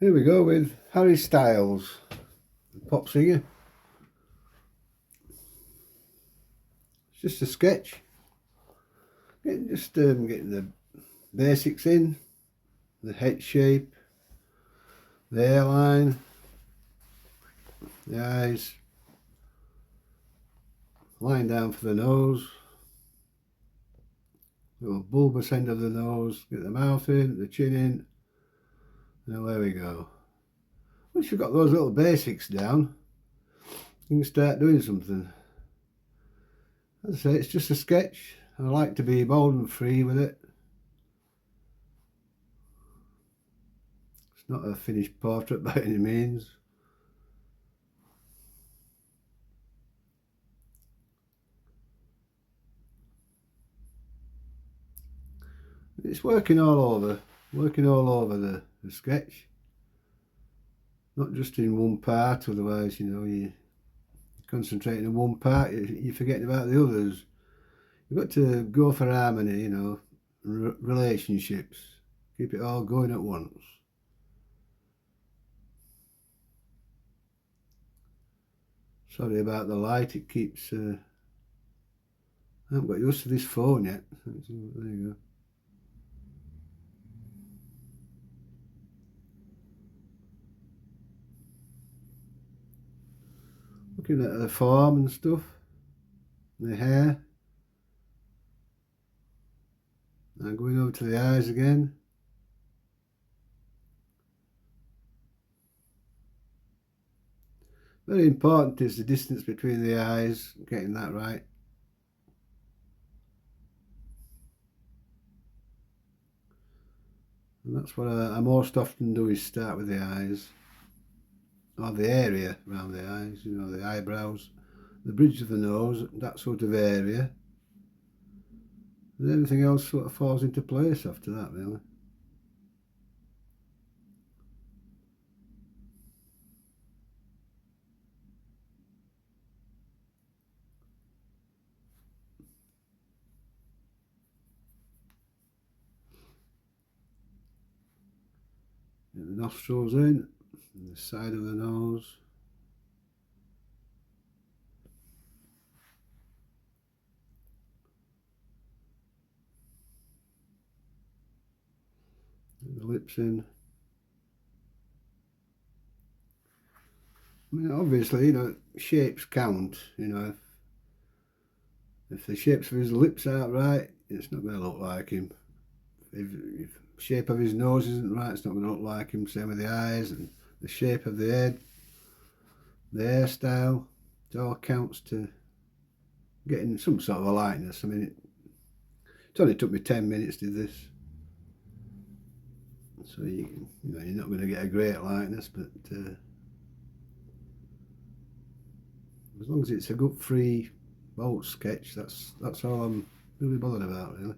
Here we go with Harry Stiles, the pop singer. It's just a sketch. Getting the basics in, the head shape, the hairline, the eyes, line down for the nose, little bulbous end of the nose, get the mouth in, the chin in. Now there we go. Once you've got those little basics down, you can start doing something. As I say, it's just a sketch. I like to be bold and free with it. It's not a finished portrait by any means. It's working all over the sketch. Not just in one part, otherwise, you're concentrating on one part, you're forgetting about the others. You've got to go for harmony, relationships. Keep it all going at once. Sorry about the light, it keeps... I haven't got used to this phone yet. There you go. Looking at the form and stuff, the hair. Now going over to the eyes again. Very important is the distance between the eyes, getting that right. And that's what I most often do, is start with the eyes, or the area around the eyes, the eyebrows, the bridge of the nose, that sort of area. And everything else sort of falls into place after that, really. Get the nostrils in, and the side of the nose. Get the lips in. I mean, obviously, shapes count. If the shapes of his lips aren't right, it's not going to look like him. If the shape of his nose isn't right, it's not going to look like him. Same with the eyes and the shape of the head, the hairstyle. It all counts to getting some sort of a likeness. I mean, it only took me 10 minutes to do this. So you're not going to get a great likeness, but as long as it's a good free bolt sketch, that's all I'm really bothered about, really.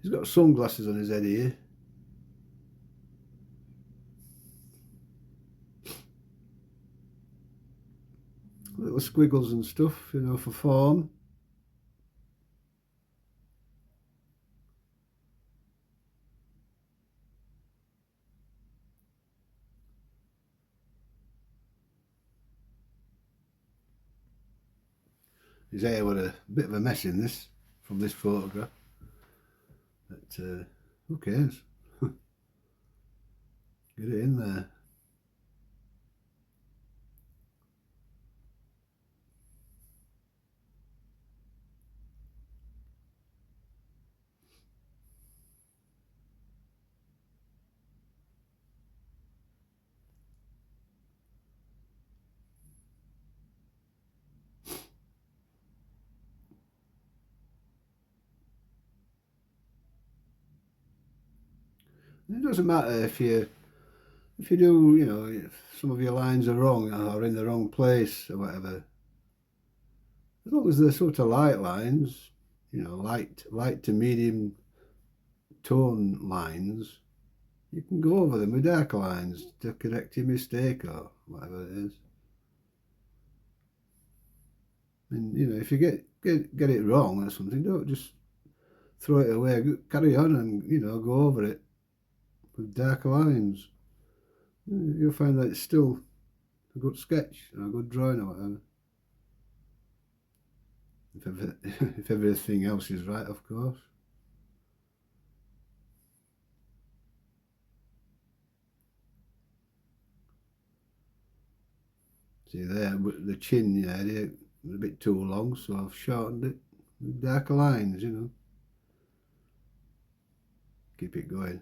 He's got sunglasses on his head here. Little squiggles and stuff, for form. His hair was a bit of a mess in this, from this photograph. But who cares? Get it in there. It doesn't matter if you do, if some of your lines are wrong or in the wrong place or whatever. As long as they're sort of light lines, light to medium tone lines, you can go over them with dark lines to correct your mistake or whatever it is. And if you get it wrong or something, don't just throw it away, carry on and, go over it with darker lines. You'll find that it's still a good sketch or a good drawing or whatever. If everything else is right, of course. See there, the chin area was a bit too long, so I've shortened it with darker lines, Keep it going.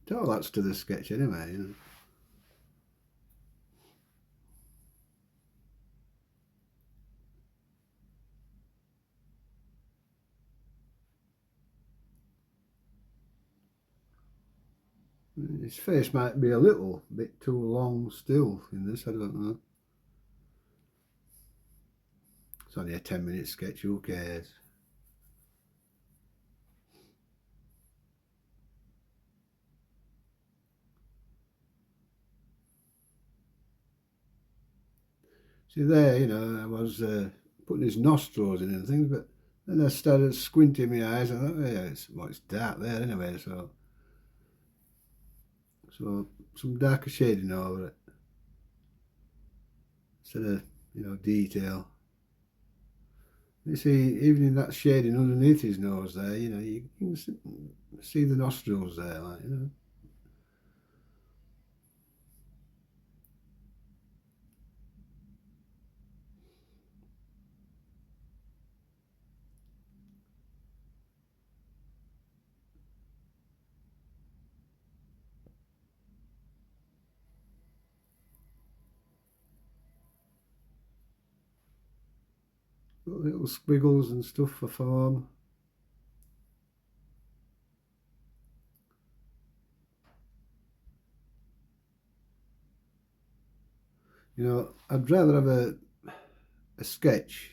So all that's to the sketch anyway, His face might be a little bit too long still in this, I don't know. It's only a 10-minute sketch, who cares? See there, I was putting his nostrils in and things, but then I started squinting my eyes and I thought, yeah, it's dark there anyway, so some darker shading over it instead of, detail. You see, even in that shading underneath his nose there, you can see the nostrils there, like. Little squiggles and stuff for form. I'd rather have a sketch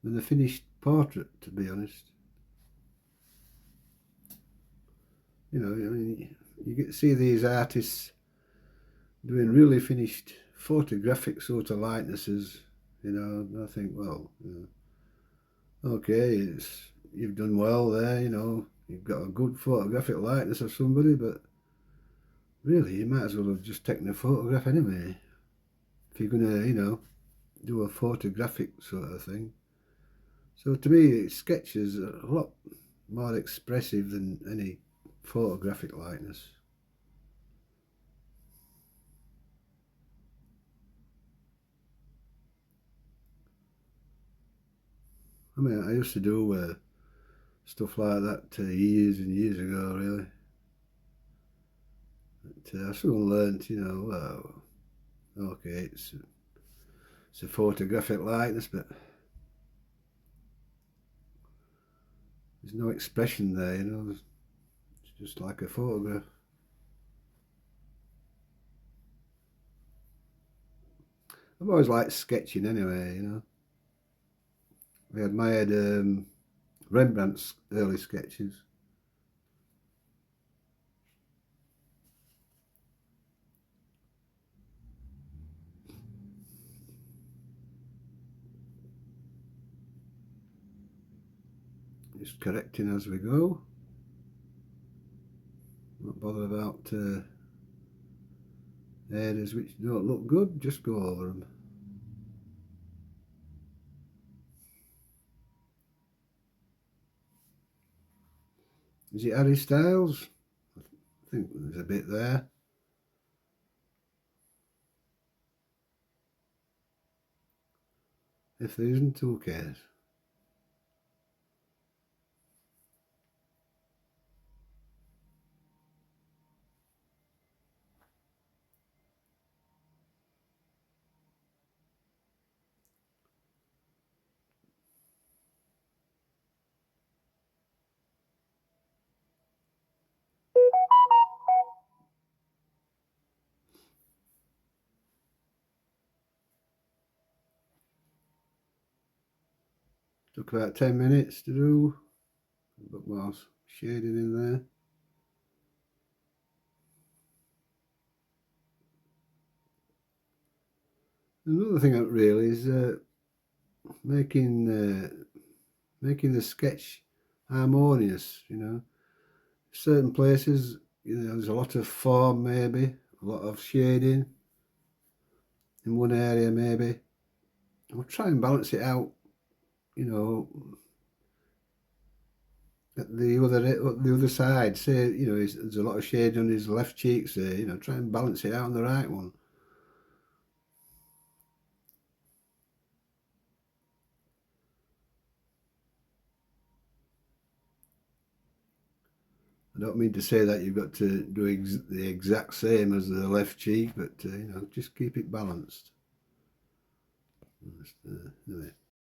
than a finished portrait, to be honest. I mean, you get to see these artists doing really finished photographic sort of likenesses, and I think, well, okay, you've done well there, you've got a good photographic likeness of somebody, but really, you might as well have just taken a photograph anyway. If you're going to, do a photographic sort of thing. So to me, sketches are a lot more expressive than any photographic likeness. I mean, I used to do stuff like that years and years ago, really. But I soon learnt, well, okay, it's a photographic likeness, but there's no expression there, It's just like a photograph. I've always liked sketching anyway, I admired Rembrandt's early sketches. Just correcting as we go. Not bothered about areas which don't look good, just go over them. Is it Harry Stiles? I think there's a bit there. If there isn't, who cares? Took about 10 minutes to do. A bit more shading in there. Another thing really is making the sketch harmonious, you know. Certain places, you know, there's a lot of form, maybe a lot of shading in one area, maybe. I'll try and balance it out, you know, at the other side. Say, you know, there's a lot of shade on his left cheek, say, you know, try and balance it out on the right one. I don't mean to say that you've got to do the exact same as the left cheek, but you know, just keep it balanced. Anyway.